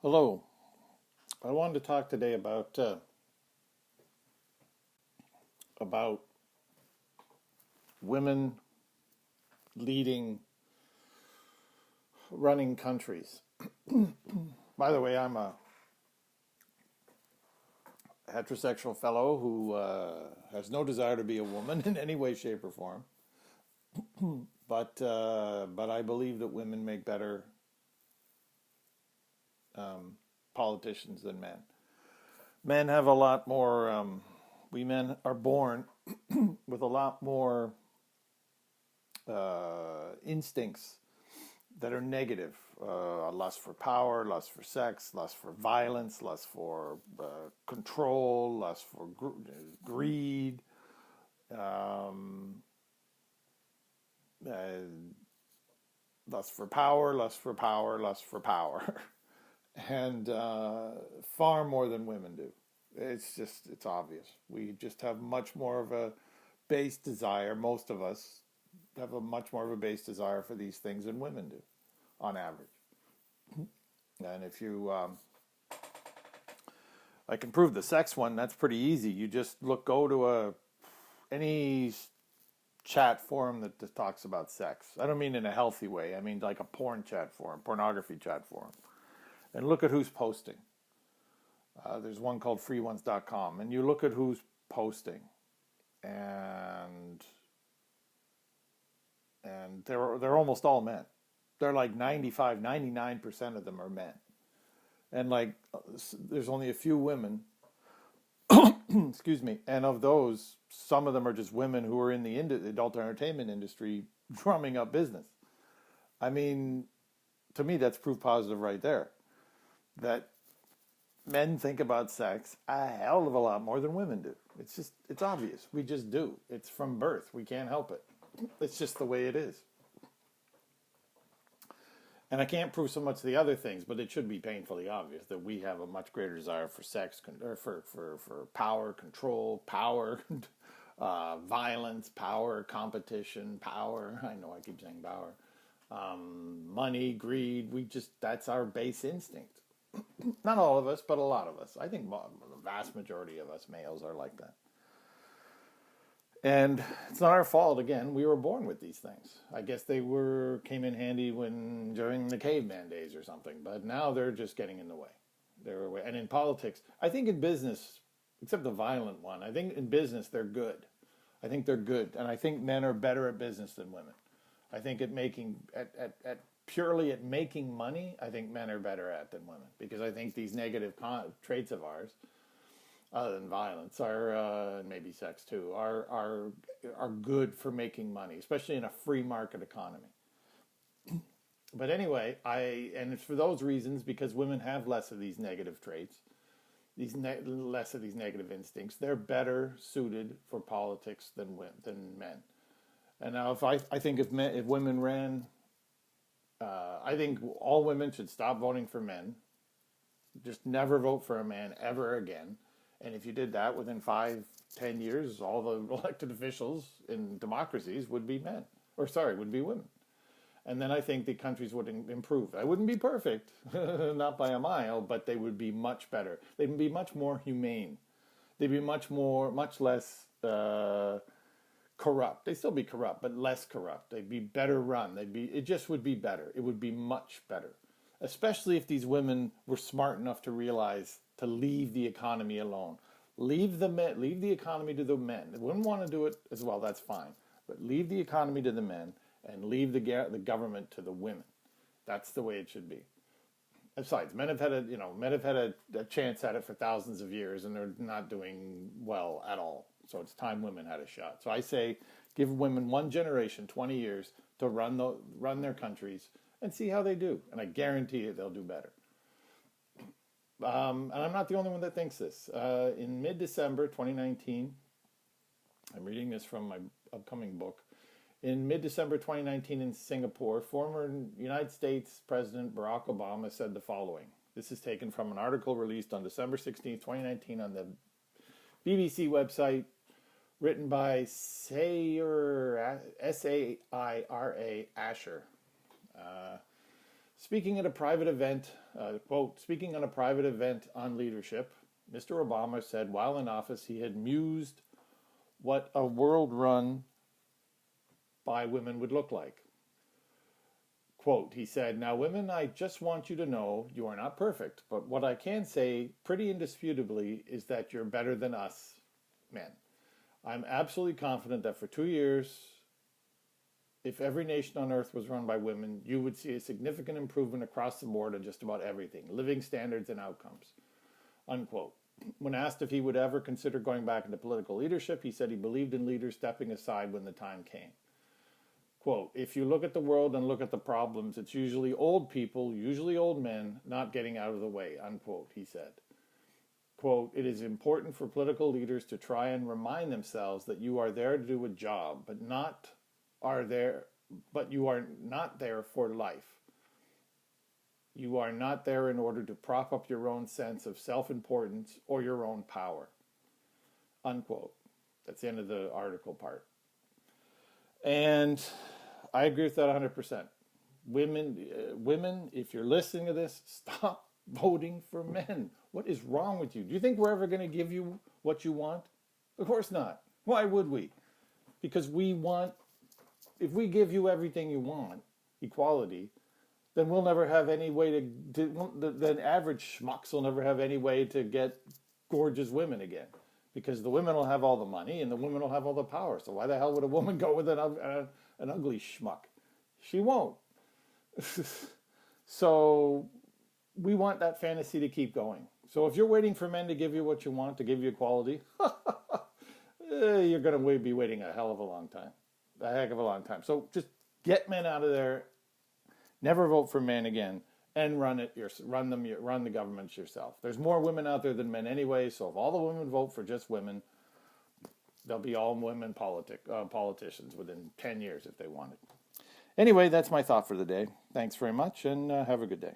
Hello. I wanted to talk today about women leading, running countries. By the way, I'm a heterosexual fellow who has no desire to be a woman in any way, shape, or form. But I believe that women make better politicians than men. Men have a lot more. We men are born with a lot more instincts that are negative. Lust for power, lust for sex, lust for violence, lust for control, lust for greed, um, uh, lust for power, lust for power, lust for power. And far more than women do. It's obvious. We just have much more of a base desire. Most of us have a much more of a base desire for these things than women do, on average. And if you, I can prove the sex one. That's pretty easy. You just go to any chat forum that talks about sex. I don't mean in a healthy way. I mean like a porn chat forum, pornography chat forum, and look at who's posting. There's one called freeones.com, and you look at who's posting, and they're almost all men. They're like 95, 99% of them are men. And like there's only a few women, excuse me, and of those, some of them are just women who are in the adult entertainment industry drumming up business. I mean, to me, that's proof positive right there. That men think about sex a hell of a lot more than women do. It's obvious. We just do. It's from birth. We can't help it. It's just the way it is. And I can't prove so much the other things, but it should be painfully obvious that we have a much greater desire for sex, or for power, control, power, violence, power, competition, power. I know I keep saying power. Money, greed. That's our base instinct. Not all of us, but a lot of us. I think the vast majority of us males are like that. And it's not our fault. Again, we were born with these things. I guess they came in handy during the caveman days or something. But now they're just getting in the way. And in politics, I think in business, except the violent one, I think in business they're good. I think they're good, and I think men are better at business than women. I think purely at making money, I think men are better at than women, because I think these negative traits of ours, other than violence, and maybe sex too, are good for making money, especially in a free market economy. But anyway, and it's for those reasons, because women have less of these negative traits, less of these negative instincts. They're better suited for politics than men. And now, if women ran, I think all women should stop voting for men. Just never vote for a man ever again. And if you did that, within 5-10 years, all the elected officials in democracies would be would be women. And then I think the countries would improve. I wouldn't be perfect, not by a mile, but they would be much better. They'd be much more humane. They'd be much less corrupt. They'd still be corrupt, but less corrupt. They'd be better run. It just would be better. It would be much better. Especially if these women were smart enough to realize to leave the economy alone. Leave the economy to the men. They wouldn't want to do it as well, that's fine. But leave the economy to the men and leave the government to the women. That's the way it should be. Besides, men have had a chance at it for thousands of years, and they're not doing well at all. So it's time women had a shot. So I say, give women one generation, 20 years, to run their countries and see how they do. And I guarantee you they'll do better. And I'm not the only one that thinks this. In mid-December 2019, I'm reading this from my upcoming book. In mid-December 2019 in Singapore, former United States President Barack Obama said the following. This is taken from an article released on December 16, 2019 on the BBC website, written by Saira Asher. Speaking at a private event, quote, speaking on a private event on leadership, Mr. Obama said while in office he had mused what a world run by women would look like. Quote, he said, now women, I just want you to know you are not perfect, but what I can say pretty indisputably is that you're better than us men. I'm absolutely confident that for 2 years, if every nation on earth was run by women, you would see a significant improvement across the board on just about everything, living standards and outcomes, unquote. When asked if he would ever consider going back into political leadership, he said he believed in leaders stepping aside when the time came. Quote, if you look at the world and look at the problems, it's usually old people, usually old men, not getting out of the way, unquote, he said. Quote, it is important for political leaders to try and remind themselves that you are there to do a job, but you are not there for life. You are not there in order to prop up your own sense of self-importance or your own power, unquote. That's the end of the article part. And I agree with that 100%. Women, if you're listening to this, stop voting for men. What is wrong with you? Do you think we're ever going to give you what you want? Of course not. Why would we? Because if we give you everything you want, equality, then we'll never have any way the average schmucks will never have any way to get gorgeous women again. Because the women will have all the money and the women will have all the power. So why the hell would a woman go with an ugly schmuck? She won't. So we want that fantasy to keep going. So if you're waiting for men to give you what you want, to give you equality, you're going to be waiting a hell of a long time. A heck of a long time. So just get men out of there. Never vote for men again. And run the governments yourself. There's more women out there than men anyway, so if all the women vote for just women, there'll be all women politicians within 10 years if they wanted. Anyway, that's my thought for the day. Thanks very much, and have a good day.